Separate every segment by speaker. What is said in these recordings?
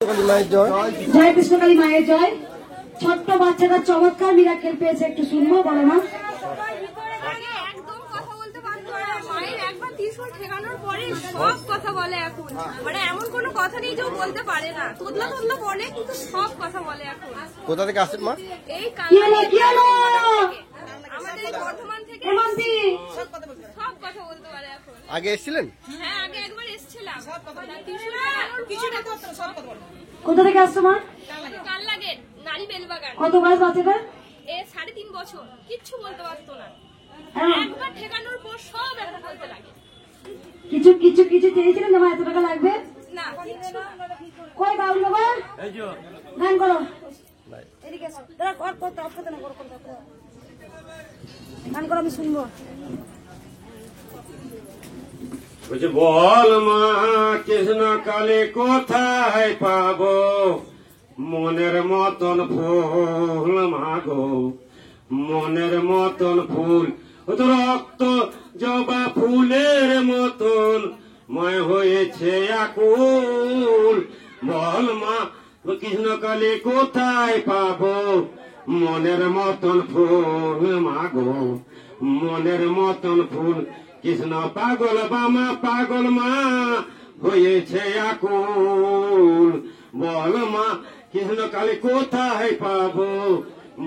Speaker 1: জয় কৃষ্ণকালী মায়ের জয়। ছোট্ট বাচ্চাটা চমৎকার মিরাকেল পেয়েছে, একটু শুনবো বলো মা।
Speaker 2: সব কথা বলে এখন, মানে এমন কোনো কথা নেই যে বলতে পারে না। তোদলা তোদলা বলে কিন্তু সব কথা বলে এখন।
Speaker 3: কোথা থেকে আসছেন মা?
Speaker 2: এই আমাদের বর্ধমান থেকে সব কথা বলতে পারে এখন।
Speaker 3: আগে এসেছিলেন?
Speaker 2: হ্যাঁ, আগে একবার এসেছিলাম।
Speaker 1: কোথা থেকে আসছো মা?
Speaker 2: কাল লাগে নারী বেলবাগান।
Speaker 1: কত বয়স বাচ্চাটা?
Speaker 2: 3.5 বছর, কিচ্ছু বলতে পারতো না।
Speaker 1: হ্যাঁ।
Speaker 2: একবার ঠেকানোর পর সব এখন বলতে লাগে।
Speaker 1: কিছু কিছু কিছু চেয়েছিলেন যে মা এত টাকা লাগবে
Speaker 2: না, কিচ্ছু না।
Speaker 1: কই বাবু বাবা গান করো, এদিকে এসো। দাঁড়া, করতে না, গান করো, আমি শুনবো।
Speaker 4: বল মা কৃষ্ণ কালে কোথায় পাবো মনের মতন ফুল মাগো, মনের মতন ফুল রক্ত জবা ফুলের মতন ময় হয়েছে আকুল। বল মা কৃষ্ণ কালে কোথায় পাবো মনের মতন ফুল মাগো, মনের মতন ফুল। কৃষ্ণ পাগল বামা পাগল মা হয়েছে আকুল। বল মা কৃষ্ণ কালী কোথায় পাবো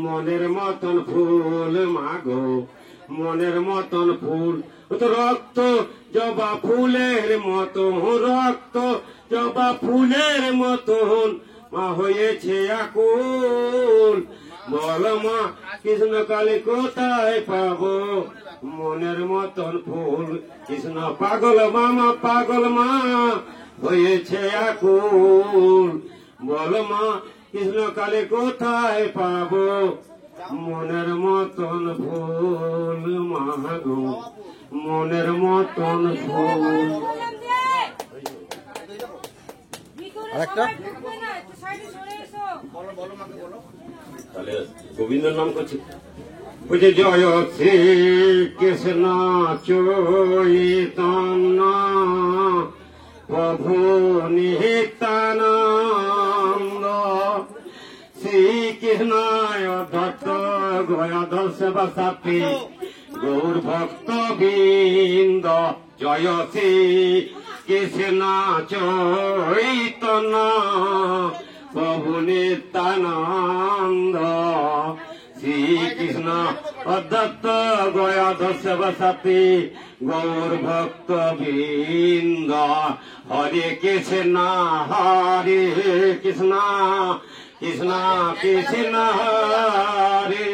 Speaker 4: মনের মতন ফুল মাগো, মনের মতন ফুল রক্ত জবা ফুলের মতন, রক্ত জবা ফুলের মতন মা হয়েছে আকুল। বল মা কৃষ্ণ কালী কোথায় পাবো মনের মতন ফুল। কৃষ্ণ পাগল মামা পাগল মা হয়েছে আকুল। বল মা কৃষ্ণ কালী কোথায় পাবো মনের মতন ফুল মাগো, মনের মতন ফুল।
Speaker 3: আরেকটা
Speaker 4: তাহলে গোবিন্দর নাম করছে। বুঝে জয় শ্রী কৃষ্ণ চৈতন্য প্রভু নিত্যানন্দ, শ্রীকৃষ্ণ দত্ত গয়াধর সেবা সাথী গৌর ভক্ত বৃন্দ। জয় শ্রী কৃষ্ণ চৈতন্য প্রভু নিত্যানন্দ, শ্রীকৃষ্ণ অদ্বৈত গয়াধর সেবা সাথী গৌর ভক্ত বৃন্দ। হরে কৃষ্ণ হরে কৃষ্ণ কৃষ্ণ কৃষ্ণ হরে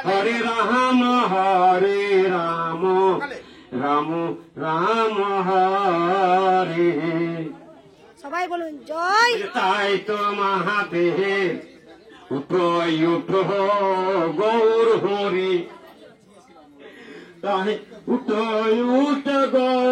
Speaker 4: হরে রাম হরে রাম রাম রাম হরে।
Speaker 1: সবাই বলুন জয়।
Speaker 4: তাই তো মহাদেব উঠো উঠো গৌর হরি, তাই উঠো উঠ গৌর।